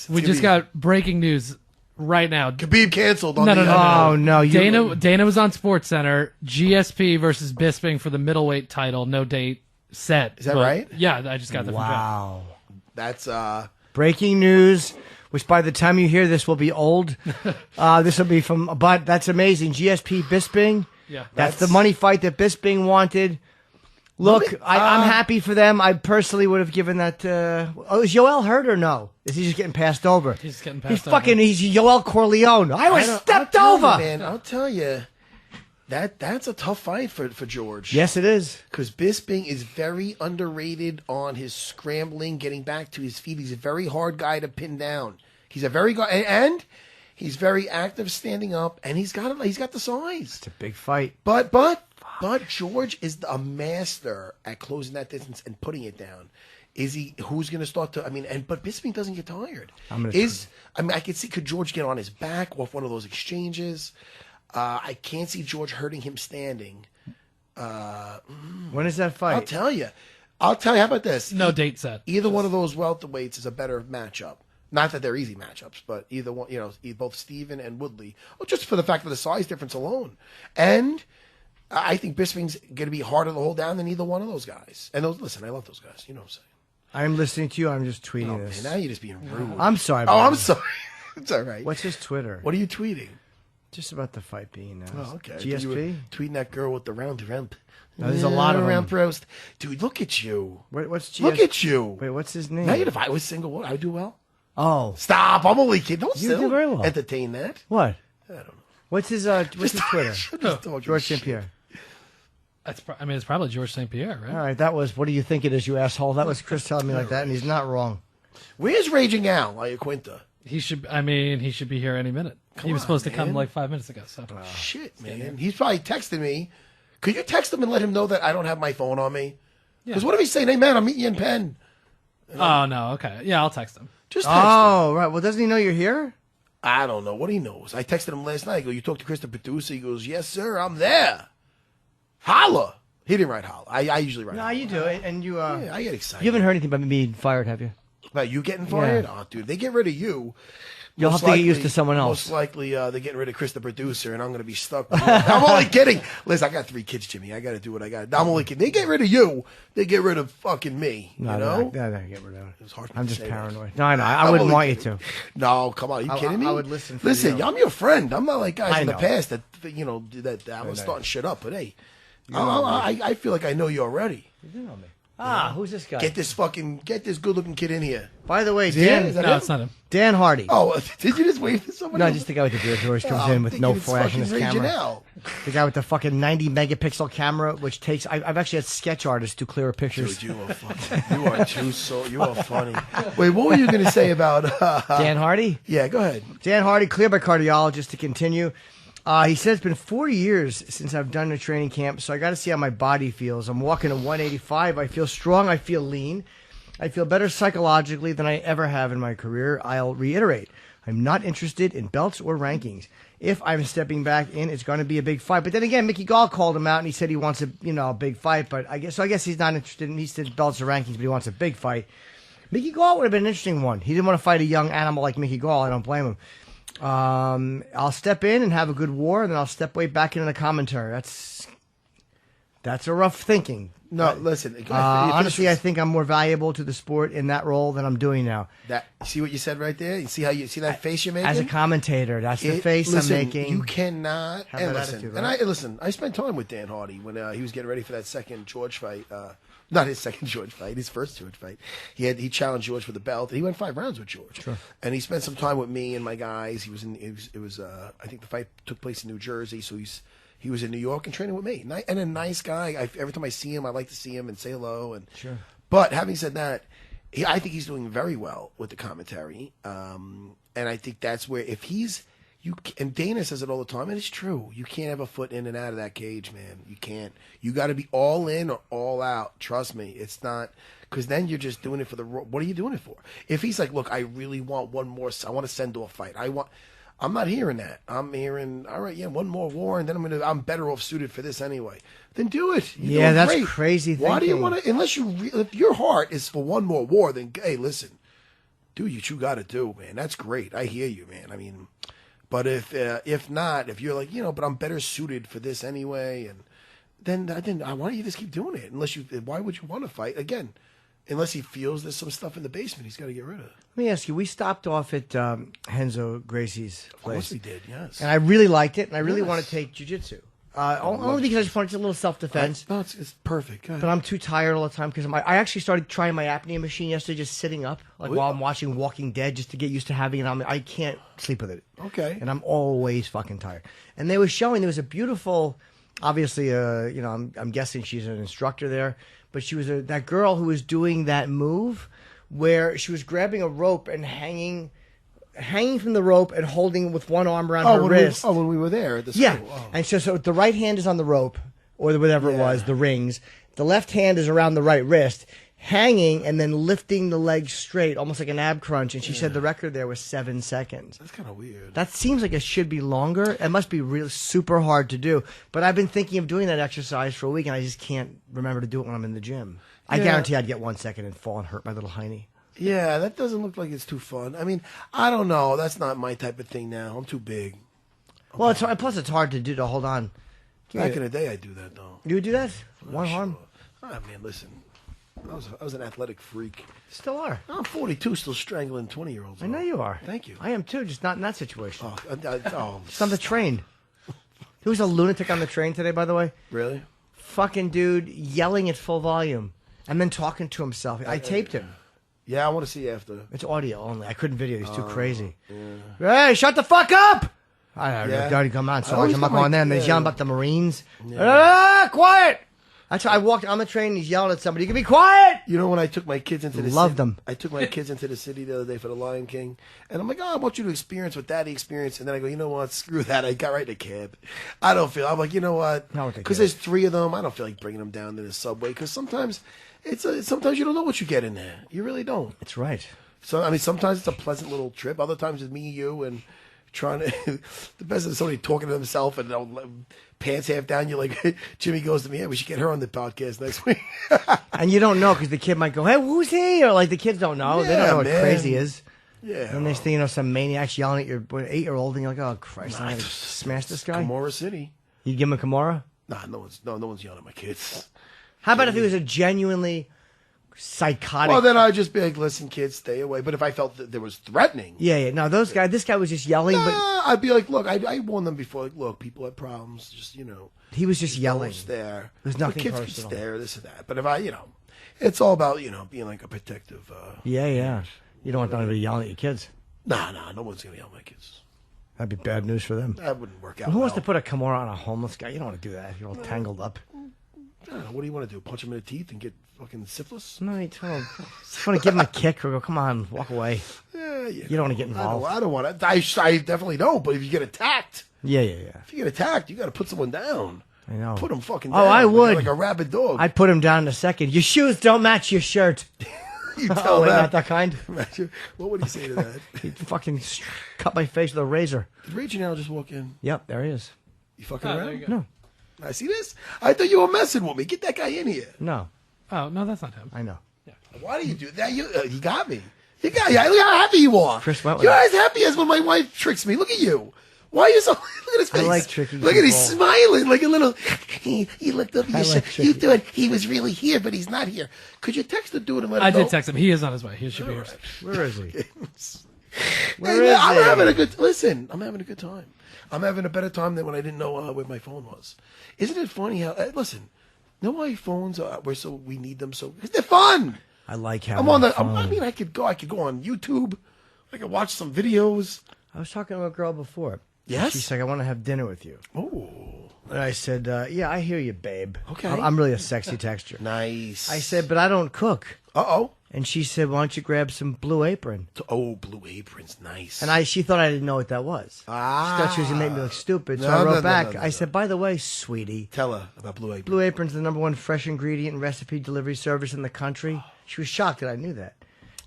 We just got breaking news right now. Khabib canceled. No. Dana was on SportsCenter. GSP versus Bisping for the middleweight title. No date set. Is that right? Yeah, I just got that. Wow. That's breaking news. Which by the time you hear this will be old. This will be but that's amazing. GSP Bisping. Yeah, that's the money fight that Bisping wanted. Look, I'm happy for them. I personally would have given that. Is Yoel hurt or no? Is he just getting passed over? He's just getting passed over. He's Yoel Corleone. I was stepped over. Man, I'll tell you, that's a tough fight for George. Yes, it is. Because Bisping is very underrated on his scrambling, getting back to his feet. He's a very hard guy to pin down. He's a very good, and he's very active standing up, and he's got the size. It's a big fight. But George is a master at closing that distance and putting it down. Is he? Who's going to start to? But Bisping doesn't get tired. I could see, could George get on his back off one of those exchanges? I can't see George hurting him standing. When is that fight? I'll tell you. How about this? No date set. Either one of those welterweights is a better matchup. Not that they're easy matchups, but either one, both Steven and Woodley, just for the fact of the size difference alone. And I think Bisping's going to be harder to hold down than either one of those guys. And listen, I love those guys. You know what I'm saying? I'm listening to you. I'm just tweeting this. Man, now you're just being rude. I'm sorry. I'm sorry. It's all right. What's his Twitter? What are you tweeting? Just about the fight being announced. Oh, okay. GSP? Tweeting that girl with the round rump. No, there's a lot of round roast. Dude, look at you. What's GSP? Look at you. Wait, what's his name? Now, if I was single, I would do well. Oh. Stop. I'm only kidding. Don't you do very well. Entertain that. What? I don't know. What's his Twitter? George St. Pierre. It's probably George St. Pierre, right? All right, that was, what do you think it is, you asshole? That was Chris telling me like that, and he's not wrong. Where's Raging Al, Iaquinta? He should be here any minute. He was supposed to come like 5 minutes ago. So. Shit, man. He's probably texting me. Could you text him and let him know that I don't have my phone on me? Because what if he's saying, hey, man, I'm meeting you in Penn? Oh, no, okay. Yeah, I'll text him. Just text him. Oh, right. Well, doesn't he know you're here? I don't know what he knows. I texted him last night. I go, you talked to Chris, the producer? He goes, yes, sir, I'm there. Holla. He didn't write holla. I usually write holla. No, you do it, and you... yeah, I get excited. You haven't heard anything about me being fired, have you? About you getting fired? Yeah. Oh, dude, they get rid of you. You'll have to get used to someone else. Most likely, they're getting rid of Chris, the producer, and I'm going to be stuck with you. I'm only kidding. Listen, I got 3 kids, Jimmy. I got to do what I got. I'm only kidding. They get rid of you. They get rid of fucking me. No, you know? No, get rid of it. It was hard. I'm just paranoid. No, I know. I wouldn't want you to. No, come on. Are you kidding me? I would listen. Listen, I'm your friend. I'm not like guys in the past that that I was starting shit up. But hey, I feel like I know you already. You do know me. Who's this guy? Get this good-looking kid in here. By the way, Dan. No, it's not him. Dan Hardy. Oh, did you just wave to someone? No, else? just the guy with the beard who always comes in with no flash in his camera. The guy with the fucking 90 megapixel camera, which takes. I've actually had sketch artists do clearer pictures. Dude, you are funny. Wait, what were you going to say about Dan Hardy? Yeah, go ahead. Dan Hardy, cleared by cardiologist to continue. He said it's been 4 years since I've done a training camp, so I got to see how my body feels. I'm walking at 185. I feel strong. I feel lean. I feel better psychologically than I ever have in my career. I'll reiterate, I'm not interested in belts or rankings. If I'm stepping back in, it's going to be a big fight. But then again, Mickey Gall called him out, and he said he wants a big fight. But I guess he's not interested in belts or rankings, but he wants a big fight. Mickey Gall would have been an interesting one. He didn't want to fight a young animal like Mickey Gall. I don't blame him. I'll step in and have a good war, and then I'll step way back into the commentary. That's a rough thinking. No, listen. Honestly, I think I'm more valuable to the sport in that role than I'm doing now. See what you said right there? You see that face you're making? As a commentator, that's the face I'm making. You cannot. And listen, right? I spent time with Dan Hardy when he was getting ready for that second George fight. Not his second George fight, his first George fight. He challenged George for the belt. And he went 5 rounds with George. Sure. And he spent some time with me and my guys. I think the fight took place in New Jersey, so he was in New York and training with me. And a nice guy. Every time I see him, I like to see him and say hello. And sure. But having said that, I think he's doing very well with the commentary. And I think that's where and Dana says it all the time, and it's true. You can't have a foot in and out of that cage, man. You can't. You got to be all in or all out. Trust me. It's not, because then you're just doing it for what are you doing it for? If he's like, look, I really want one more, I want to send off fight. I'm not hearing that. I'm hearing, all right, yeah, one more war, and then I'm better off suited for this anyway. Then do it. That's great. Crazy thinking. Why do you want to, if your heart is for one more war, then, hey, listen, dude, you got to do, man. That's great. I hear you, man. I mean, but if not, if you're like, but I'm better suited for this anyway, and then why don't you just keep doing it? Why would you want to fight again? Unless he feels there's some stuff in the basement he's got to get rid of. Let me ask you, we stopped off at Henzo Gracie's place. Of course we did, yes. And I really liked it, and I really want to take jiu-jitsu. Only because I just wanted a little self-defense. No, it's perfect. But I'm too tired all the time because I actually started trying my apnea machine yesterday, just sitting up, while I'm watching Walking Dead, just to get used to having it on. I can't sleep with it. Okay. And I'm always fucking tired. And they were showing, there was a beautiful, obviously, I'm guessing she's an instructor there, but she was that girl who was doing that move where she was grabbing a rope and hanging from the rope and holding with one arm around her wrist. When we were there at the school. Yeah. Oh. And so the right hand is on the rope, or whatever it was, the rings. The left hand is around the right wrist, hanging and then lifting the leg straight, almost like an ab crunch. And she said the record there was 7 seconds. That's kind of weird. That seems like it should be longer. It must be really super hard to do. But I've been thinking of doing that exercise for a week, and I just can't remember to do it when I'm in the gym. I guarantee I'd get 1 second and fall and hurt my little hiney. Yeah, that doesn't look like it's too fun. I mean, I don't know. That's not my type of thing now. I'm too big. Well, plus it's hard to do to hold on. Back in the day, I do that though. You would do that? One arm? Ah, man, listen. I was an athletic freak. Still are. I'm 42, still strangling 20-year-olds. I know you are. Thank you. I am too, just not in that situation. Oh, Just on the train. Who was a lunatic on the train today, by the way? really? Fucking dude yelling at full volume and then talking to himself. I taped him. Yeah, I want to see after. It's audio only. I couldn't video. He's too crazy. Yeah. Hey, shut the fuck up! I already come on, Sarge. I'm not going there. And they're yelling about the Marines. Ah, quiet! That's how I walked on the train. He's yelling at somebody. You can be quiet. You know when I took my kids into the Loved city, them. I took my kids into the city the other day for the Lion King, and I'm like, I want you to experience what Daddy experienced. And then I go, you know what? Screw that. I got right in the cab. I'm like, you know what? Because there's 3 of them. I don't feel like bringing them down to the subway because sometimes sometimes you don't know what you get in there. You really don't. That's right. So I mean, sometimes it's a pleasant little trip. Other times it's me, you, and trying to. The best is somebody talking to himself and pants half down. You're like, Jimmy goes to me. Yeah, we should get her on the podcast next week. And you don't know because the kid might go, "Hey, who's he?" Or like the kids don't know. They don't know what crazy is. Yeah. And next thing you know, some maniac's yelling at your 8-year-old, and you're like, "Oh Christ, I'm gonna smash this guy." Kimura City. You give him a Kimura? Nah, no one's yelling at my kids. How about if he was a genuinely psychotic? Well, then I'd just be like, listen, kids, stay away. But if I felt that there was threatening. Yeah. No, this guy was just yelling. But I'd be like, look, I warned them before. Like, look, people have problems. Just, He was just yelling. Stare. There's nothing kids personal. Can stare, this and that. But if it's all about, being like a protective. Yeah. You don't want anybody yelling at your kids. Nah, no one's going to yell at my kids. That'd be bad news for them. That wouldn't work out. Who wants to put a Kimura on a homeless guy? You don't want to do that. You're all tangled up. I don't know. What do you want to do? Punch him in the teeth and get fucking syphilis? No, you don't. Just want to give him a kick or go, come on, walk away. Yeah. You don't want to get involved. I don't want to. I definitely don't. But if you get attacked. Yeah. If you get attacked, you got to put someone down. I know. Put him fucking down. Oh, I would. Like a rabid dog. I'd put him down in a second. Your shoes don't match your shirt. You tell wait, that. not that kind. What would he say to that? He'd fucking cut my face with a razor. Did Ray Janelle just walk in? Yep, there he is. You fucking There around? you go. No. I see this? I thought you were messing with me. Get that guy in here. No, Oh, no, that's not him. I know. Why do you do that? You got me. You got me. Look how happy you are. Chris went with You're it. as happy as when my wife tricks me. Look at you. Why are you so... Look at his face. I like tricking Look at he's people. smiling like a little... He looked up. I like You tricking. thought he was really here, but he's not here. Could you text the dude and let him I know? did text him. He is on his way. He should be here. Where is he? Hey, man, I'm having a good... Listen, I'm having a good time. I'm having a better time than when I didn't know where my phone was. Isn't it funny how... listen, know why phones are... we need them so... Because they're fun. I like how I'm on the... I could go on YouTube. I could watch some videos. I was talking to a girl before. Yes? She's like, I want to have dinner with you. Oh. And I said, yeah, I hear you, babe. Okay. I'm really a sexy texture. Nice. I said, but I don't cook. Uh-oh. And she said, why don't you grab some Blue Apron? Oh, Blue Apron's nice. And she thought I didn't know what that was. Ah. She thought she was going to make me look stupid. So No, I wrote no, back. no. I said, by the way, sweetie, Tell her about Blue Apron. Blue Apron's the #1 fresh ingredient and recipe delivery service in the country. She was shocked that I knew that.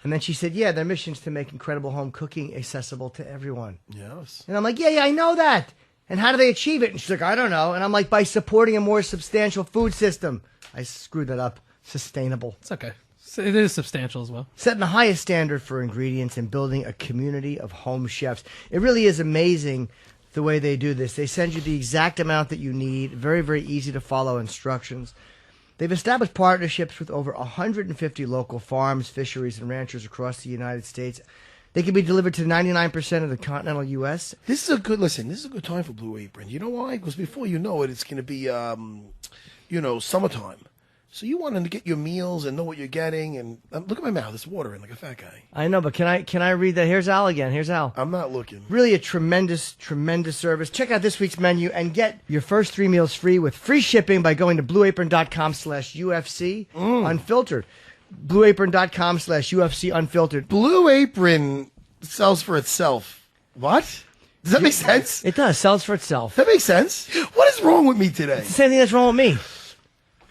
And then she said, yeah, their mission is to make incredible home cooking accessible to everyone. Yes. And I'm like, yeah, I know that. And how do they achieve it? And she's like, I don't know. And I'm like, by supporting a more substantial food system. I screwed that up. Sustainable. It's okay. So it is substantial as well. Setting the highest standard for ingredients and building a community of home chefs. It really is amazing the way they do this. They send you the exact amount that you need, very, very easy to follow instructions. They've established partnerships with over 150 local farms, fisheries, and ranchers across the United States. They can be delivered to 99% of the continental U.S. This is a good time for Blue Apron. You know why? Because before you know it, it's going to be, summertime. So you want to get your meals and know what you're getting. And look at my mouth; it's watering like a fat guy. I know, but can I read that? Here's Al again. Here's Al. I'm not looking. Really a tremendous, tremendous service. Check out this week's menu and get your first 3 meals free with free shipping by going to blueapron.com/UFC unfiltered. Blueapron.com/UFC unfiltered. Blue Apron sells for itself. What? Does that make sense? It does. Sells for itself. That makes sense. What is wrong with me today? It's the same thing that's wrong with me.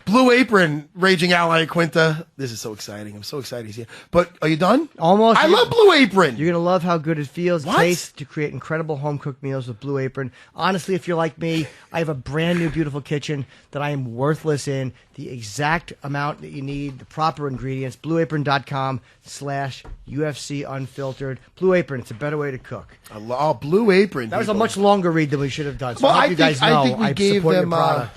Blue Apron, Raging Ally Quinta. This is so exciting. I'm so excited he's here. But are you done? Almost. I love Blue Apron. You're going to love how good it feels, What? tastes to create incredible home-cooked meals with Blue Apron. Honestly, if you're like me, I have a brand new, beautiful kitchen that I am worthless in. The exact amount that you need, the proper ingredients, blueapron.com/UFC unfiltered. Blue Apron, it's a better way to cook. Blue Apron. That was a people. much longer read than we should have done. So Well, I hope you guys know I think we I gave support them. your product.